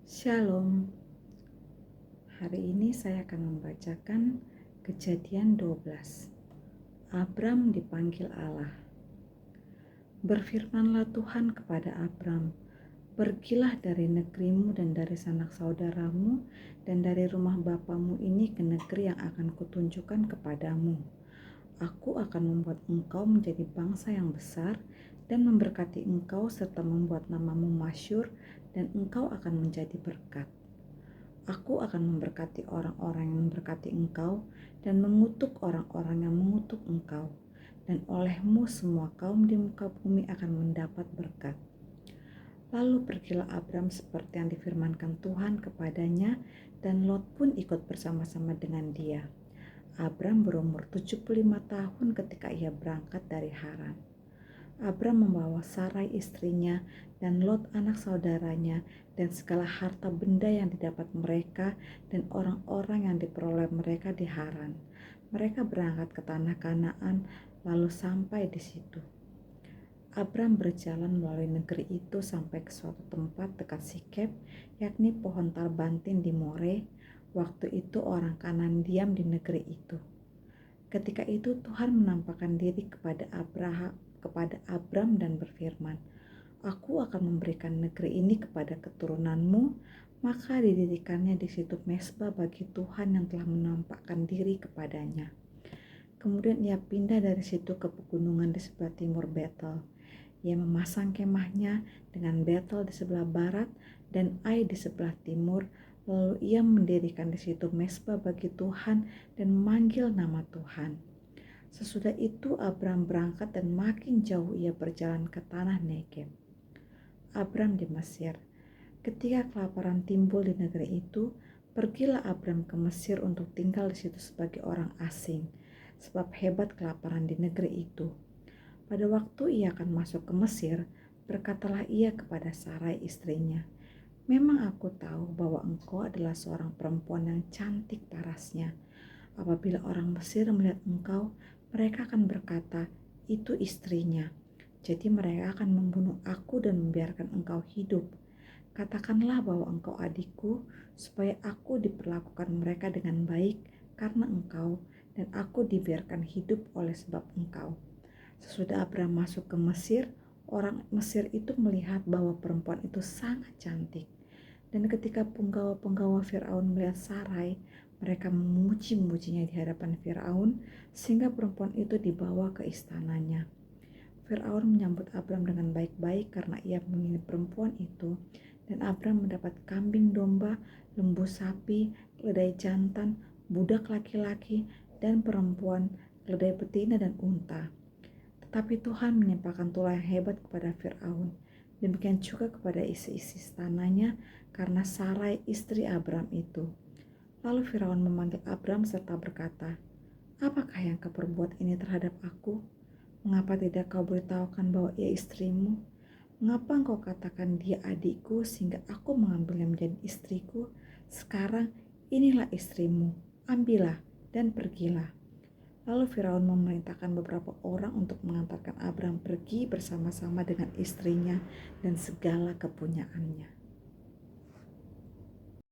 Shalom. Hari ini saya akan membacakan Kejadian 12. Abram dipanggil Allah. Berfirmanlah Tuhan kepada Abram, "Pergilah dari negerimu dan dari sanak saudaramu dan dari rumah bapamu ini ke negeri yang akan kutunjukkan kepadamu. Aku akan membuat engkau menjadi bangsa yang besar dan memberkati engkau serta membuat namamu masyhur dan engkau akan menjadi berkat. Aku akan memberkati orang-orang yang memberkati engkau dan mengutuk orang-orang yang mengutuk engkau. Dan olehmu semua kaum di muka bumi akan mendapat berkat." Lalu pergilah Abram seperti yang difirmankan Tuhan kepadanya, dan Lot pun ikut bersama-sama dengan dia. Abram berumur 75 tahun ketika ia berangkat dari Haran. Abram membawa Sarai istrinya dan Lot anak saudaranya dan segala harta benda yang didapat mereka dan orang-orang yang diperoleh mereka di Haran. Mereka berangkat ke tanah Kanaan lalu sampai di situ. Abram berjalan melalui negeri itu sampai ke suatu tempat dekat Sikem, yakni pohon tarbantin di More. Waktu itu orang Kanaan diam di negeri itu. Ketika itu Tuhan menampakkan diri kepada Abram dan berfirman, "Aku akan memberikan negeri ini kepada keturunanmu." Maka didirikannya di situ mezbah bagi Tuhan yang telah menampakkan diri kepadanya. Kemudian ia pindah dari situ ke pegunungan di sebelah timur Betel. Ia memasang kemahnya dengan Betel di sebelah barat dan Ai di sebelah timur. Lalu ia mendirikan di situ mezbah bagi Tuhan dan memanggil nama Tuhan. Sesudah itu Abram berangkat dan makin jauh ia berjalan ke tanah Negeb. Abram di Mesir. Ketika kelaparan timbul di negeri itu, pergilah Abram ke Mesir untuk tinggal di situ sebagai orang asing, sebab hebat kelaparan di negeri itu. Pada waktu ia akan masuk ke Mesir, berkatalah ia kepada Sarai istrinya, "Memang aku tahu bahwa engkau adalah seorang perempuan yang cantik parasnya. Apabila orang Mesir melihat engkau, mereka akan berkata, 'Itu istrinya.' Jadi mereka akan membunuh aku dan membiarkan engkau hidup. Katakanlah bahwa engkau adikku, supaya aku diperlakukan mereka dengan baik karena engkau, dan aku dibiarkan hidup oleh sebab engkau." Sesudah Abram masuk ke Mesir, orang Mesir itu melihat bahwa perempuan itu sangat cantik. Dan ketika penggawa-penggawa Firaun melihat Sarai, mereka memuji-mujinya di hadapan Firaun, sehingga perempuan itu dibawa ke istananya. Firaun menyambut Abram dengan baik-baik karena ia menginginkan perempuan itu, dan Abram mendapat kambing domba, lembu sapi, keledai jantan, budak laki-laki, dan perempuan, keledai betina dan unta. Tetapi Tuhan menimpakan tulah yang hebat kepada Firaun, demikian juga kepada isi-isi istananya karena Sarai istri Abram itu. Lalu Firaun memanggil Abram serta berkata, "Apakah yang kau perbuat ini terhadap aku? Mengapa tidak kau beritahukan bahwa ia istrimu? Mengapa engkau katakan dia adikku sehingga aku mengambilnya menjadi istriku? Sekarang inilah istrimu, ambillah dan pergilah." Lalu Firaun memerintahkan beberapa orang untuk mengantarkan Abram pergi bersama-sama dengan istrinya dan segala kepunyaannya.